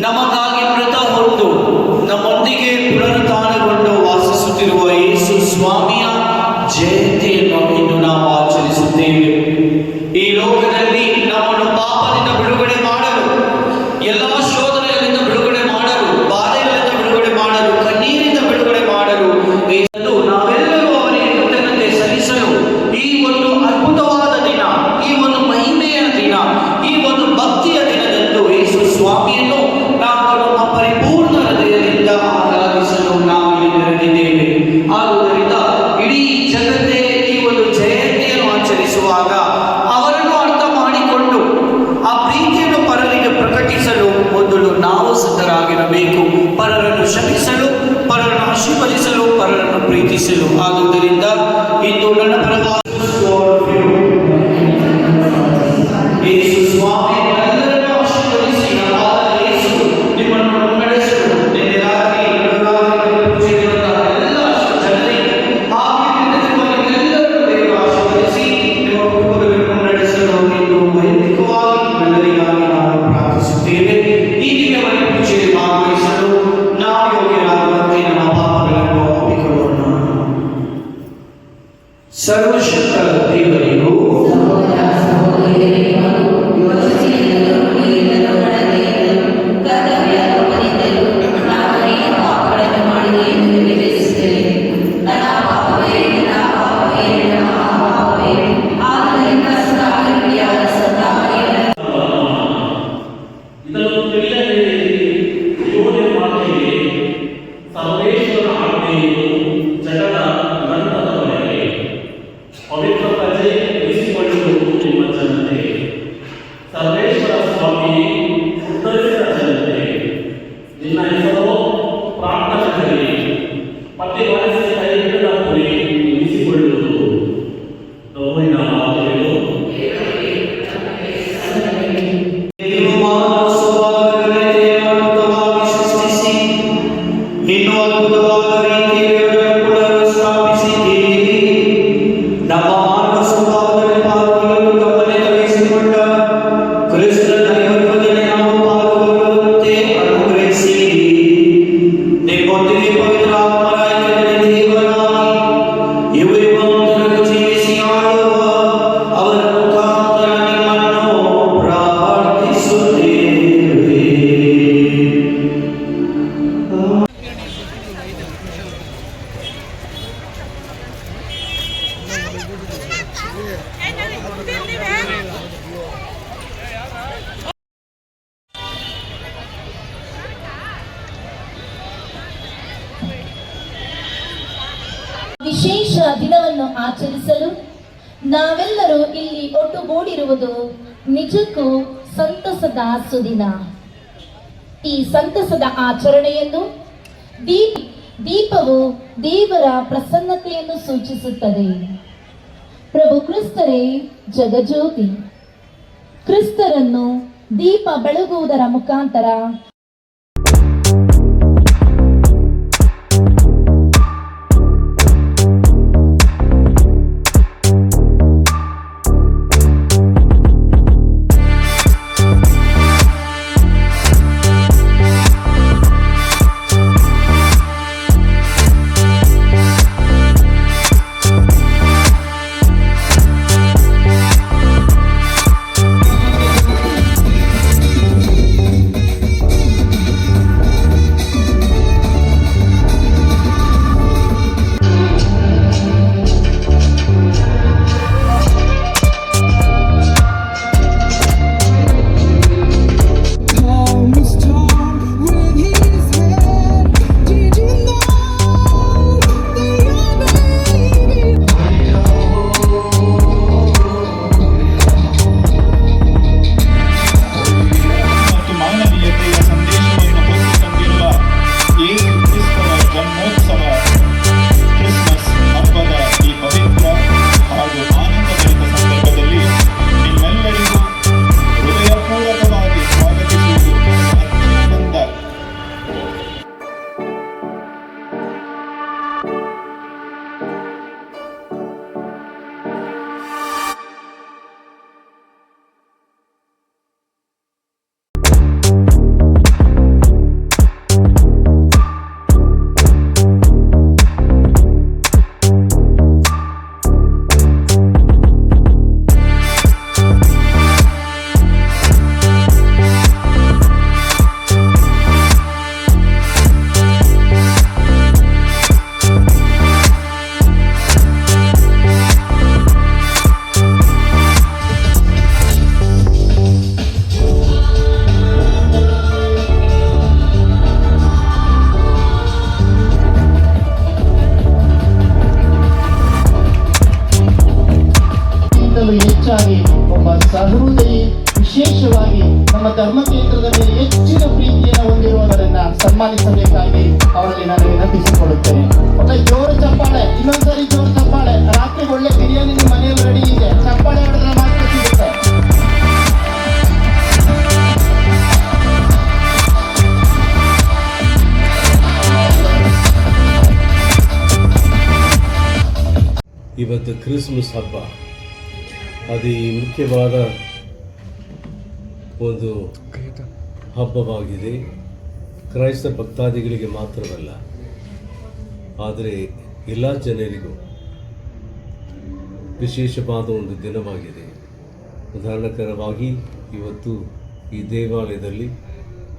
ನಮಗಾಗಿ ಮೃತ ಹೊಂದು ನಮ್ಮೊಂದಿಗೆ ಪುನರುತ್ಥಾನಗೊಂಡು ವಾಸಿಸುತ್ತಿರುವ ಯೇಸು ಸ್ವಾಮಿಯ ಜಯಂತಿಯನ್ನು ಇಂದು ನಾವು ಆಚರಿಸುತ್ತೇವೆ. ಈ ಲೋಕದಲ್ಲಿ ನಮ್ಮನ್ನು ಪಾಪದಿಂದ ಬಿಡುಗಡೆ ಮಾಡಲು, ಎಲ್ಲ ಶೋಧನೆಗಳಿಂದ ಬಿಡುಗಡೆ ಮಾಡಲು, ಬಾಧೆಗಳಿಂದ ಬಿಡುಗಡೆ ಮಾಡಲು, ಕಣ್ಣೀರಿಂದ ಬಿಡುಗಡೆ ಮಾಡಲು ನಾವೆಲ್ಲರೂ ಅವರಿಗೆ ಕೃತಜ್ಞತೆ ಸಲ್ಲಿಸಲು ಈ ಒಂದು ಅದ್ಭುತವಾದ ದಿನ, ಈ ಒಂದು ಮಹಿಮೆಯ ದಿನ, ಈ ಒಂದು ಭಕ್ತಿಯ ದಿನದಂದು ಯೇಸು ಸ್ವಾಮಿಯನ್ನು ನಾವು ನಮ್ಮ ಪರಿಪೂರ್ಣ ಹೃದಯದಿಂದ ಆರಾಧಿಸಲು ನಾವು ನೆರೆದಿದ್ದೇವೆ. ಆದುದರಿಂದ ಇಡೀ ಜಗತ್ತೇ ಈ ಒಂದು ಜಯಂತಿಯನ್ನು ಆಚರಿಸುವಾಗ ಅವರನ್ನು ಅರ್ಥ ಮಾಡಿಕೊಂಡು ಆ ಪ್ರೀತಿಯನ್ನು ಪರರಿಗೆ ಪ್ರಕಟಿಸಲು ಮೊದಲು ನಾವು ಸಿದ್ಧರಾಗಿರಬೇಕು. ಪರರನ್ನು ಕ್ಷಮಿಸಲು, ಪರರನ್ನು ಆಶೀರ್ವದಿಸಲು, ಪರರನ್ನು ಪ್ರೀತಿಸಲು. ಆದುದರಿಂದ ಇಂದು ನನ್ನ ಪರವಾಗಿ ಯೇಸು ಸ್ವಾಮಿ ಎಲ್ಲರನ್ನೂ ಆಶೀರ್ವದಿಸಿ ಯೇಸು ನಿಮ್ಮನ್ನು ಮುನ್ನಡೆಸಲು ನಿನ್ನೆ ರಾತ್ರಿ ಪೂಜೆಗಿರುವಂತಹ ಎಲ್ಲ ಜನರಿಗೆ ಎಲ್ಲರೂ ದೇವರು ಆಶೀರ್ವದಿಸಿ ನಿಮ್ಮ ಕುಟುಂಬಗಳನ್ನು ಮುನ್ನಡೆಸಲು ಎಂದು ವೈಯಕ್ತಿಕವಾಗಿ ಎಲ್ಲರಿಗಾಗಿ ನಾವು ಪ್ರಾರ್ಥಿಸುತ್ತೇವೆ. ಈ ದಿನವನ್ನು ಪೂಜೆಯಲ್ಲಿ ಭಾಗವಹಿಸಲು ನಾವು ಯೋಗ್ಯರಾಗುವಂತೆ ನಮ್ಮ ಪಾಪಗಳನ್ನು ಒಪ್ಪಿಕೊಳ್ಳೋಣ. ಸರ್ವಶಕ್ತ ದೇವರಿಗೂ ವಿಶೇಷ ದಿನವನ್ನು ಆಚರಿಸಲು ನಾವೆಲ್ಲರೂ ಇಲ್ಲಿ ಒಟ್ಟುಗೂಡಿರುವುದು ನಿಜಕ್ಕೂ ಸಂತಸದ ಸುದಿನ. ಈ ಸಂತಸದ ಆಚರಣೆಯನ್ನು ದೀಪವು ದೇವರ ಪ್ರಸನ್ನತೆಯನ್ನು ಸೂಚಿಸುತ್ತದೆ. ಪ್ರಭು ಕ್ರಿಸ್ತರೇ ಜಗಜ್ಯೋತಿ. ಕ್ರಿಸ್ತರನ್ನು ದೀಪ ಬೆಳಗುವುದರ ಮುಖಾಂತರ ಹೆಚ್ಚಾಗಿ ಒಬ್ಬ ಸಹೃದಯಿ, ವಿಶೇಷವಾಗಿ ನಮ್ಮ ಧರ್ಮಕೇಂದ್ರದ ಮೇಲೆ ಹೆಚ್ಚಿನ ಪ್ರೀತಿಯನ್ನು ಹೊಂದಿರುವುದರಿಂದ ಸನ್ಮಾನಿಸಬೇಕಾಗಿ ಅವರಲ್ಲಿ ನಾನು ವಿನಂತಿಸಿಕೊಳ್ಳುತ್ತೇನೆ. ಒಳ್ಳೆ ಜೋರು ಚಪ್ಪಾಳೆ, ಇನ್ನೊಂದ್ಸರಿ ಜೋರು ಚಪ್ಪಾಳೆ. ರಾತ್ರಿ ಒಳ್ಳೆ ಬಿರಿಯಾನಿ ನಿಮ್ಮ ಮನೆಯಲ್ಲಿ ರೆಡಿ ಇದೆ, ಚಪ್ಪಾಳೆ ಹೊಡೆದ್ರೆ ಮಾತ್ರ ಸಿಗುತ್ತೆ. ಇವತ್ತು ಕ್ರಿಸ್ಮಸ್ ಹಬ್ಬ ಅತಿ ಮುಖ್ಯವಾದ ಒಂದು ಹಬ್ಬವಾಗಿದೆ. ಕ್ರೈಸ್ತ ಭಕ್ತಾದಿಗಳಿಗೆ ಮಾತ್ರವಲ್ಲ, ಆದರೆ ಎಲ್ಲ ಜನರಿಗೂ ವಿಶೇಷವಾದ ಒಂದು ದಿನವಾಗಿದೆ. ಉದಾಹರಣಕರವಾಗಿ ಇವತ್ತು ಈ ದೇವಾಲಯದಲ್ಲಿ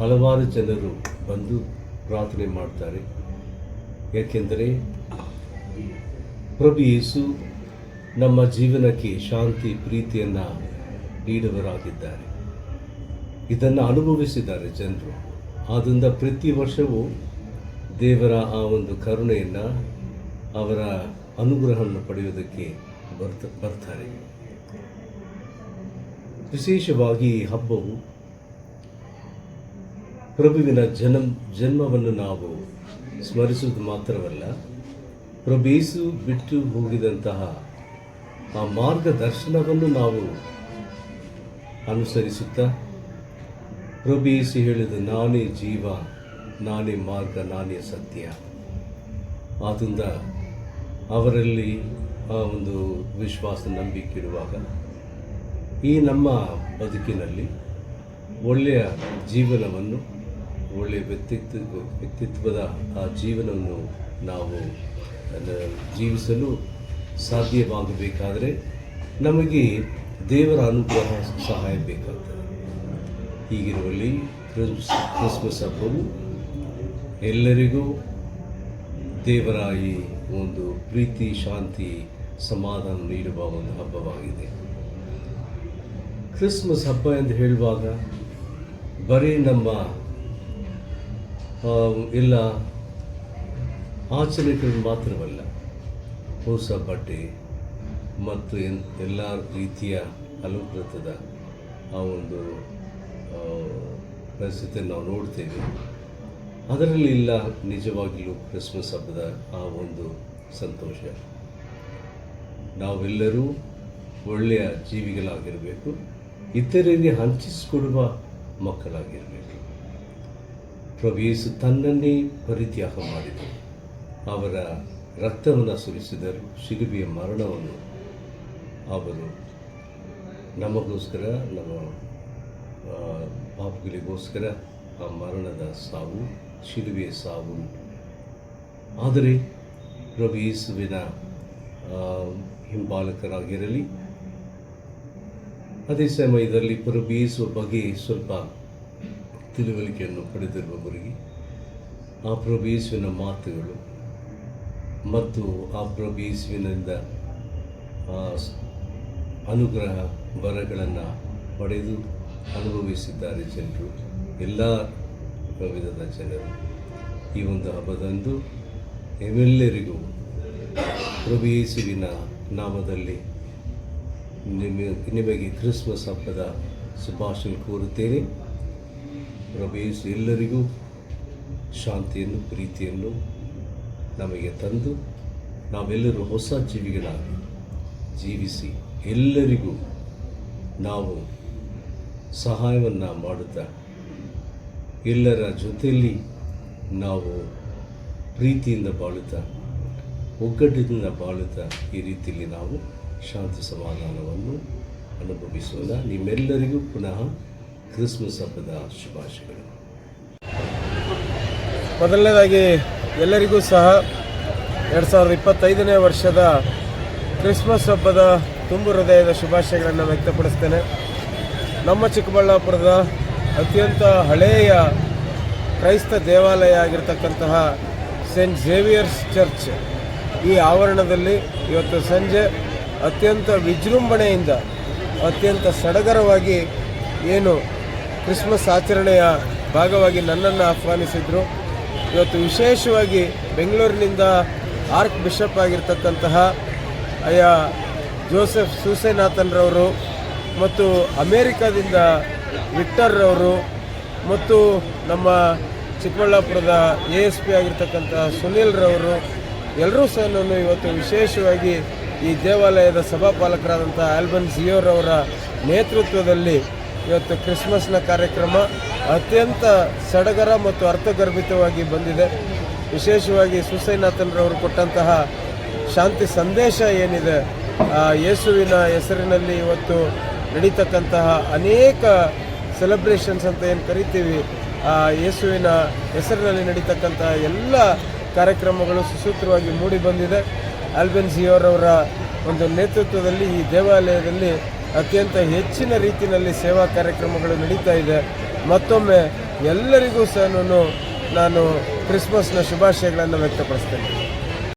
ಹಲವಾರು ಜನರು ಬಂದು ಪ್ರಾರ್ಥನೆ ಮಾಡ್ತಾರೆ. ಯಾಕೆಂದರೆ ಪ್ರಭು ಯೇಸು ನಮ್ಮ ಜೀವನಕ್ಕೆ ಶಾಂತಿ ಪ್ರೀತಿಯನ್ನು ನೀಡುವರಾಗಿದ್ದಾರೆ. ಇದನ್ನು ಅನುಭವಿಸಿದ್ದಾರೆ ಜನರು. ಆದ್ದರಿಂದ ಪ್ರತಿ ವರ್ಷವೂ ದೇವರ ಆ ಒಂದು ಕರುಣೆಯನ್ನು, ಅವರ ಅನುಗ್ರಹವನ್ನು ಪಡೆಯುವುದಕ್ಕೆ ಬರ್ತಾರೆ. ವಿಶೇಷವಾಗಿ ಈ ಹಬ್ಬವು ಪ್ರಭುವಿನ ಜನ್ಮವನ್ನು ನಾವು ಸ್ಮರಿಸುವುದು ಮಾತ್ರವಲ್ಲ, ಪ್ರಭು ಯೇಸು ಬಿಟ್ಟು ಹೋಗಿದಂತಹ ಆ ಮಾರ್ಗದರ್ಶನವನ್ನು ನಾವು ಅನುಸರಿಸುತ್ತಾ, ಪ್ರಭು ಯೇಸು ಹೇಳಿದ ನಾನೇ ಜೀವ, ನಾನೇ ಮಾರ್ಗ, ನಾನೇ ಸತ್ಯ. ಆದ್ದರಿಂದ ಅವರಲ್ಲಿ ಆ ಒಂದು ವಿಶ್ವಾಸ ನಂಬಿಕೆ ಇರುವಾಗ ಈ ನಮ್ಮ ಬದುಕಿನಲ್ಲಿ ಒಳ್ಳೆಯ ಜೀವನವನ್ನು, ಒಳ್ಳೆಯ ವ್ಯಕ್ತಿತ್ವದ ಆ ಜೀವನವನ್ನು ನಾವು ಜೀವಿಸಲು ಸಾಧ್ಯವಾಗಬೇಕಾದರೆ ನಮಗೆ ದೇವರ ಅನುಗ್ರಹ ಸಹಾಯ ಬೇಕಾಗ್ತದೆ. ಹೀಗಿರುವಲ್ಲಿ ಕ್ರಿಸ್ಮಸ್ ಹಬ್ಬವು ಎಲ್ಲರಿಗೂ ದೇವರ ಈ ಒಂದು ಪ್ರೀತಿ, ಶಾಂತಿ, ಸಮಾಧಾನ ನೀಡುವ ಒಂದು ಹಬ್ಬವಾಗಿದೆ. ಕ್ರಿಸ್ಮಸ್ ಹಬ್ಬ ಎಂದು ಹೇಳುವಾಗ ಬರೀ ನಮ್ಮ ಎಲ್ಲ ಆಚರಣೆಗಳು ಮಾತ್ರವಲ್ಲ, ಹೊಸ ಬಟ್ಟೆ ಮತ್ತು ಎಲ್ಲ ರೀತಿಯ ಅಲಂಕೃತದ ಆ ಒಂದು ಪರಿಸ್ಥಿತಿಯನ್ನು ನಾವು ನೋಡ್ತೇವೆ. ಅದರಲ್ಲಿ ಇಲ್ಲ ನಿಜವಾಗಿಯೂ ಕ್ರಿಸ್ಮಸ್ ಹಬ್ಬದ ಆ ಒಂದು ಸಂತೋಷ. ನಾವೆಲ್ಲರೂ ಒಳ್ಳೆಯ ಜೀವಿಗಳಾಗಿರಬೇಕು, ಇತರರಿಗೆ ಹಂಚಿಸಿಕೊಡುವ ಮಕ್ಕಳಾಗಿರಬೇಕು. ಪ್ರಭು ಯೇಸು ತನ್ನನ್ನೇ ಪರಿತ್ಯಾಗ ಮಾಡಿದರು. ಅವರ ರಕ್ತವನ್ನು ಸುರಿಸಿದರು. ಶಿಲುಬೆಯ ಮರಣವನ್ನು ಅವರು ನಮಗೋಸ್ಕರ, ನಮ್ಮ ಪಾಪಗಳಿಗೋಸ್ಕರ ಆ ಮರಣದ ಸಾವು, ಶಿಲುಬೆಯ ಸಾವು. ಆದರೆ ಪ್ರಭು ಯೇಸುವಿನ ಹಿಂಬಾಲಕರಾಗಿರಲಿ, ಅದೇ ಸಮಯದಲ್ಲಿ ಪ್ರಭು ಯೇಸುವ ಬಗ್ಗೆ ಸ್ವಲ್ಪ ತಿಳುವಳಿಕೆಯನ್ನು ಪಡೆದಿರುವವರಿಗೆ ಆ ಪ್ರಭು ಯೇಸುವಿನ ಮಾತುಗಳು ಮತ್ತು ಆ ಪ್ರಭು ಯೇಸುವಿನಿಂದ ಅನುಗ್ರಹ ವರಗಳನ್ನು ಪಡೆದು ಅನುಭವಿಸಿದ್ದಾರೆ ಜನರು, ಎಲ್ಲ ವಿಧದ ಜನರು. ಈ ಒಂದು ಹಬ್ಬದಂದು ನಿಮ್ಮೆಲ್ಲರಿಗೂ ಪ್ರಭು ಯೇಸುವಿನ ನಾಮದಲ್ಲಿ ನಿಮಗೆ ಕ್ರಿಸ್ಮಸ್ ಹಬ್ಬದ ಶುಭಾಶಯ ಕೋರುತ್ತೇನೆ. ಪ್ರಭು ಯೇಸು ಎಲ್ಲರಿಗೂ ಶಾಂತಿಯನ್ನು, ಪ್ರೀತಿಯನ್ನು ನಮಗೆ ತಂದು ನಾವೆಲ್ಲರೂ ಹೊಸ ಜೀವಿಗಳಾಗಿ ಜೀವಿಸಿ ಎಲ್ಲರಿಗೂ ನಾವು ಸಹಾಯವನ್ನು ಮಾಡುತ್ತಾ, ಎಲ್ಲರ ಜೊತೆಯಲ್ಲಿ ನಾವು ಪ್ರೀತಿಯಿಂದ ಬಾಳುತ್ತಾ, ಒಗ್ಗಟ್ಟಿನಿಂದ ಬಾಳುತ್ತಾ ಈ ರೀತಿಯಲ್ಲಿ ನಾವು ಶಾಂತಿ ಸಮಾಧಾನವನ್ನು ಅನುಭವಿಸೋಣ. ನಿಮ್ಮೆಲ್ಲರಿಗೂ ಪುನಃ ಕ್ರಿಸ್ಮಸ್ ಹಬ್ಬದ ಶುಭಾಶಯಗಳು. ಮೊದಲನೇದಾಗಿ ಎಲ್ಲರಿಗೂ ಸಹ 2025ನೇ ವರ್ಷದ ಕ್ರಿಸ್ಮಸ್ ಹಬ್ಬದ ತುಂಬು ಹೃದಯದ ಶುಭಾಶಯಗಳನ್ನು ವ್ಯಕ್ತಪಡಿಸ್ತೇನೆ. ನಮ್ಮ ಚಿಕ್ಕಬಳ್ಳಾಪುರದ ಅತ್ಯಂತ ಹಳೆಯ ಕ್ರೈಸ್ತ ದೇವಾಲಯ ಆಗಿರ್ತಕ್ಕಂತಹ ಸೇಂಟ್ ಝೇವಿಯರ್ಸ್ ಚರ್ಚ್ ಈ ಆವರಣದಲ್ಲಿ ಇವತ್ತು ಸಂಜೆ ಅತ್ಯಂತ ವಿಜೃಂಭಣೆಯಿಂದ, ಅತ್ಯಂತ ಸಡಗರವಾಗಿ ಏನು ಕ್ರಿಸ್ಮಸ್ ಆಚರಣೆಯ ಭಾಗವಾಗಿ ನನ್ನನ್ನು ಆಹ್ವಾನಿಸಿದರು. ಇವತ್ತು ವಿಶೇಷವಾಗಿ ಬೆಂಗಳೂರಿನಿಂದ ಆರ್ಕ್ ಬಿಷಪ್ ಆಗಿರ್ತಕ್ಕಂತಹ ಜೋಸೆಫ್ ಸೂಸೆನಾಥನ್ರವರು ಮತ್ತು ಅಮೇರಿಕಾದಿಂದ ವಿಕ್ಟರ್ ರವರು ಮತ್ತು ನಮ್ಮ ಚಿಕ್ಕಬಳ್ಳಾಪುರದ ASP ಆಗಿರ್ತಕ್ಕಂಥ ಸುನೀಲ್ ರವರು ಎಲ್ಲರೂ ಸಹ ಇವತ್ತು ವಿಶೇಷವಾಗಿ ಈ ದೇವಾಲಯದ ಸಭಾಪಾಲಕರಾದಂಥ ಆಲ್ಬನ್ ಜಿಯೋರವರ ನೇತೃತ್ವದಲ್ಲಿ ಇವತ್ತು ಕ್ರಿಸ್ಮಸ್ನ ಕಾರ್ಯಕ್ರಮ ಅತ್ಯಂತ ಸಡಗರ ಮತ್ತು ಅರ್ಥಗರ್ಭಿತವಾಗಿ ಬಂದಿದೆ. ವಿಶೇಷವಾಗಿ ಸೂಸೈನಾಥನ್ರವರು ಕೊಟ್ಟಂತಹ ಶಾಂತಿ ಸಂದೇಶ ಏನಿದೆ, ಯೇಸುವಿನ ಹೆಸರಿನಲ್ಲಿ ಇವತ್ತು ನಡೀತಕ್ಕಂತಹ ಅನೇಕ ಸೆಲೆಬ್ರೇಷನ್ಸ್ ಅಂತ ಏನು ಕರಿತೀವಿ, ಯೇಸುವಿನ ಹೆಸರಿನಲ್ಲಿ ನಡೀತಕ್ಕಂಥ ಎಲ್ಲ ಕಾರ್ಯಕ್ರಮಗಳು ಸುಸೂತ್ರವಾಗಿ ಮೂಡಿ ಬಂದಿದೆ. ಆಲ್ಬನ್ ಜಿಯೋರವರ ಒಂದು ನೇತೃತ್ವದಲ್ಲಿ ಈ ದೇವಾಲಯದಲ್ಲಿ ಅತ್ಯಂತ ಹೆಚ್ಚಿನ ರೀತಿಯಲ್ಲಿ ಸೇವಾ ಕಾರ್ಯಕ್ರಮಗಳು ನಡೀತಾ ಇದೆ. ಮತ್ತೊಮ್ಮೆ ಎಲ್ಲರಿಗೂ ಸಹ ನಾನು ಕ್ರಿಸ್ಮಸ್ನ ಶುಭಾಶಯಗಳನ್ನು ವ್ಯಕ್ತಪಡಿಸ್ತೇನೆ.